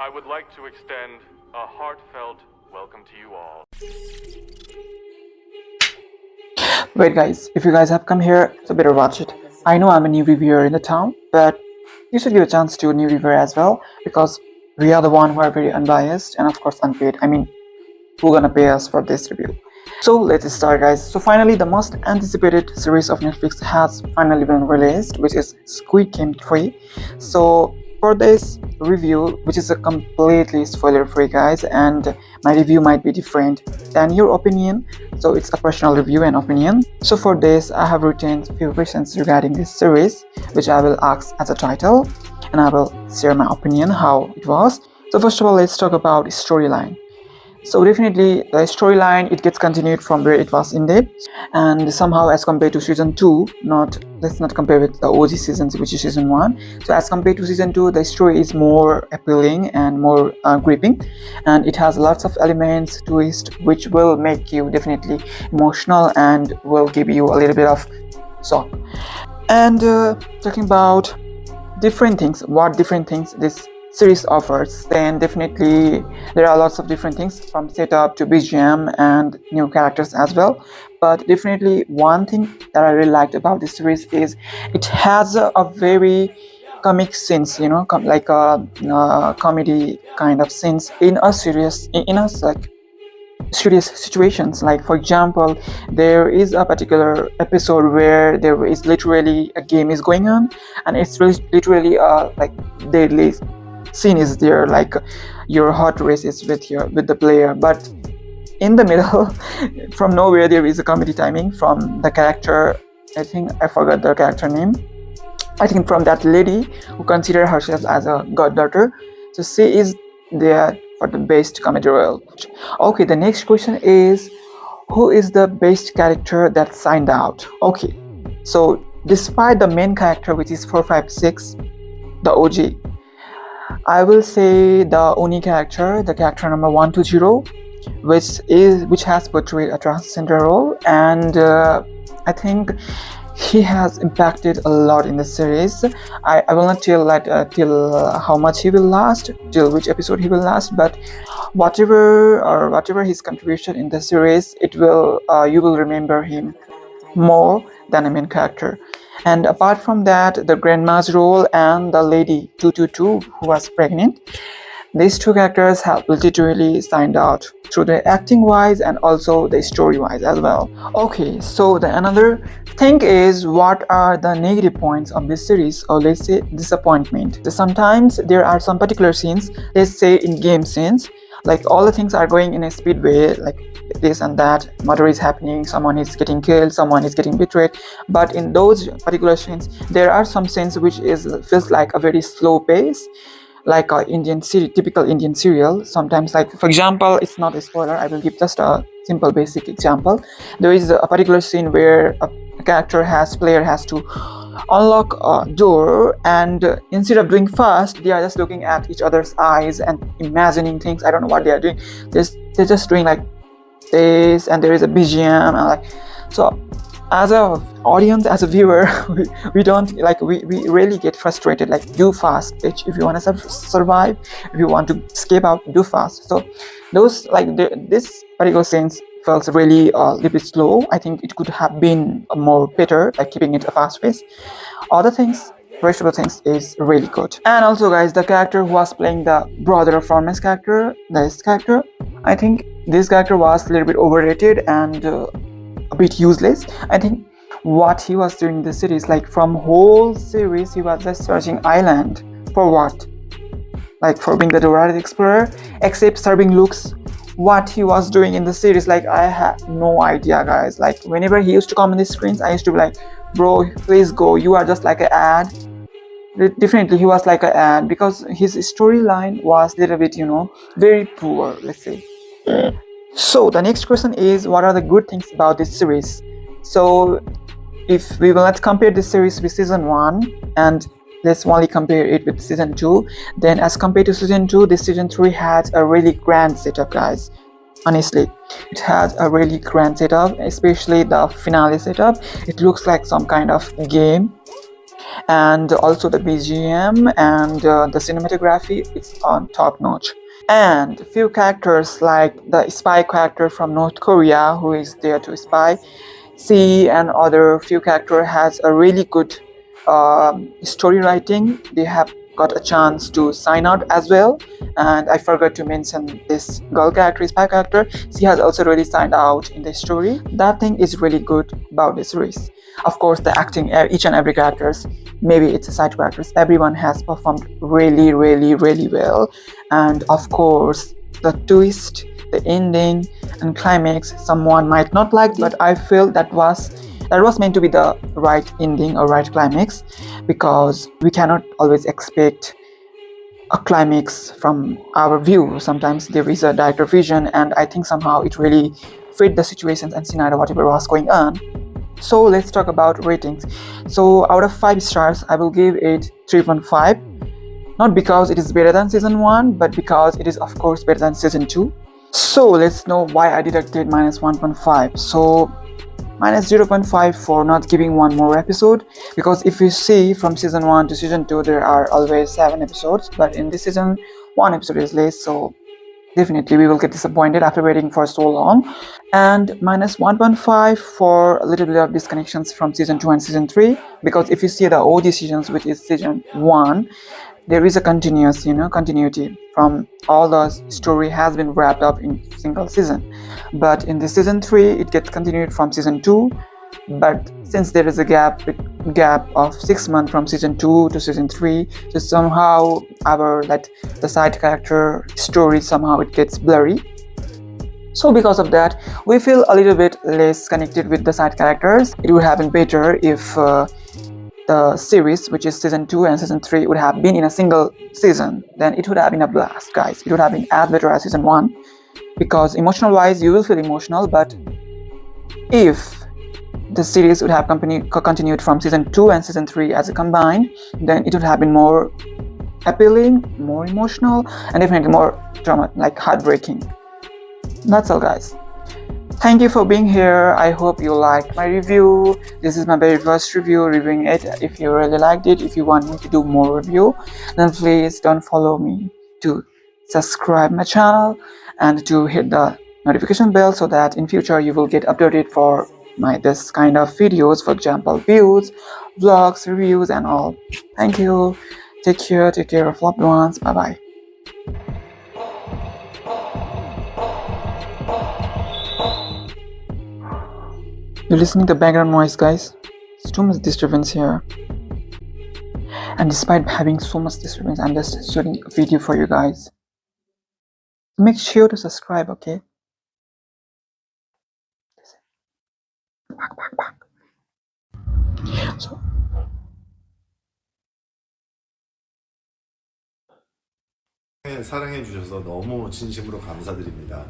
I would like to extend a heartfelt welcome to you all. Wait guys, if you guys have come here, so better watch it. I know I'm a new reviewer in the town, but you should give a chance to a new reviewer as well, because we are the one who are very unbiased and of course unpaid. I mean, who gonna pay us for this review? So let's start guys. So finally the most anticipated series of Netflix has finally been released, which is Squid Game 3. So for this review, which is a completely spoiler free guys, and my review might be different than your opinion, so it's a personal review and opinion. So for this I have written few questions regarding this series, which I will ask as a title, and I will share my opinion how it was. So first of all, let's talk about storyline. So definitely the storyline, it gets continued from where it was ended, and somehow as compared to season 2, let's not compare with the OG seasons, which is season 1. So as compared to season 2, the story is more appealing and more gripping, and it has lots of elements, twists, which will make you definitely emotional and will give you a little bit of shock. And talking about different things, what different things this series offers, then definitely there are lots of different things, from setup to BGM and new characters as well. But definitely one thing that I really liked about this series is it has a very comic sense, like a comedy kind of sense in a serious, in a like serious situations. Like for example, there is a particular episode where there is literally a game is going on, and it's literally like deadly scene is there, like your heart races with the player, but in the middle from nowhere there is a comedy timing from the character. I think I forgot the character name. I think from that lady who consider herself as a goddaughter, so she is there for the best comedy role. Okay, the next question is, who is the best character that signed out? Okay, so despite the main character, which is 456, the OG, I will say the Oni character, the character number 120, which has portrayed a transgender role, and I think he has impacted a lot in the series. I will not tell till how much he will last, till which episode he will last, but whatever his contribution in the series, it will you will remember him more than a main character. And apart from that, the grandma's role and the lady 222 who was pregnant, these two characters have literally signed out through the acting wise and also the story wise as well. Okay, so the another thing is, what are the negative points of this series, or let's say disappointment. So sometimes there are some particular scenes, let's say in game scenes, like all the things are going in a speed way, like this and that, murder is happening, someone is getting killed, someone is getting betrayed, but in those particular scenes there are some scenes which feels like a very slow pace, like a typical Indian serial sometimes. Like for example, it's not a spoiler, I will give just a simple basic example. There is a particular scene where a player has to unlock a door, and instead of doing fast, they are just looking at each other's eyes and imagining things. I don't know what they are doing. They're just doing like this, and there is a BGM, and like, so as a audience, as a viewer, we don't like, we really get frustrated, like, do fast bitch, if you want to survive, if you want to escape out, do fast. So those, like, this particular scenes felt really a little bit slow. I think it could have been more better, like keeping it a fast pace. Other things, rest of the things is really good. And also guys, the character who was playing the brother of Forman's character, this character, I think this character was a little bit overrated and a bit useless. I think what he was doing in the series, like from whole series, he was just searching island for what? Like for being the Dorado Explorer, except serving looks. What he was doing in the series, like, I had no idea guys. Like whenever he used to come on the screens, I used to be like, bro, please go, you are just like an ad. Definitely he was like an ad, because his storyline was a little bit, very poor, let's say. So the next question is, what are the good things about this series? So if we will not compare this series with season 1, and let's only compare it with season 2, then as compared to season 2, this season 3 had a really grand setup guys. Honestly, it had a really grand setup, especially the finale setup. It looks like some kind of game, and also the BGM and the cinematography is on top notch. And few characters like the spy character from North Korea who is there to spy C and other few character has a really good story writing. They have got a chance to sign out as well, and I forgot to mention this girl character, spy character. She has also really signed out in the story. That thing is really good about this series. Of course, the acting, each and every characters, maybe it's a side characters, everyone has performed really, really, really well. And of course, the twist, the ending, and climax, someone might not like, but I feel that was meant to be the right ending or right climax, because we cannot always expect a climax from our view. Sometimes there is a director vision, and I think somehow it really fit the situations and scenario whatever was going on. So let's talk about ratings. So out of 5 stars, I will give it 3.5. Not because it is better than season 1, but because it is of course better than season 2. So let's know why I deducted minus 1.5. So minus 0.5 for not giving one more episode, because if you see from season 1 to season 2 there are always 7 episodes, but in this season 1 episode is less, so definitely we will get disappointed after waiting for so long. And minus 1.5 for a little bit of disconnections from season 2 and season 3, because if you see the OG seasons, which is season 1, there is a continuity from all the story has been wrapped up in single season. But in the season 3 it gets continued from season 2, but since there is a gap of 6 months from season 2 to season 3, so somehow the side character story somehow it gets blurry. So because of that, we feel a little bit less connected with the side characters. It would have been better if the series, which is season 2 and season 3, would have been in a single season. Then it would have been a blast, guys. It would have been as better as season 1, because emotional wise you will feel emotional. But if the series would have continued from season 2 and season 3 as a combined, then it would have been more appealing, more emotional, and definitely more drama, like heartbreaking. That's all, guys. Thank you for being here. I hope you liked my review. This is my very first review, reviewing it. If you really liked it, if you want me to do more review, then please don't follow me to subscribe my channel and to hit the notification bell, so that in future you will get updated for this kind of videos, for example views, vlogs, reviews and all. Thank you. Take care of loved ones. Bye bye. You're listening to background noise, guys. There's too much disturbance here. And despite having so much disturbance, I'm just shooting a video for you guys. Make sure to subscribe, okay? So 사랑해 주셔서 너무 진심으로 감사드립니다.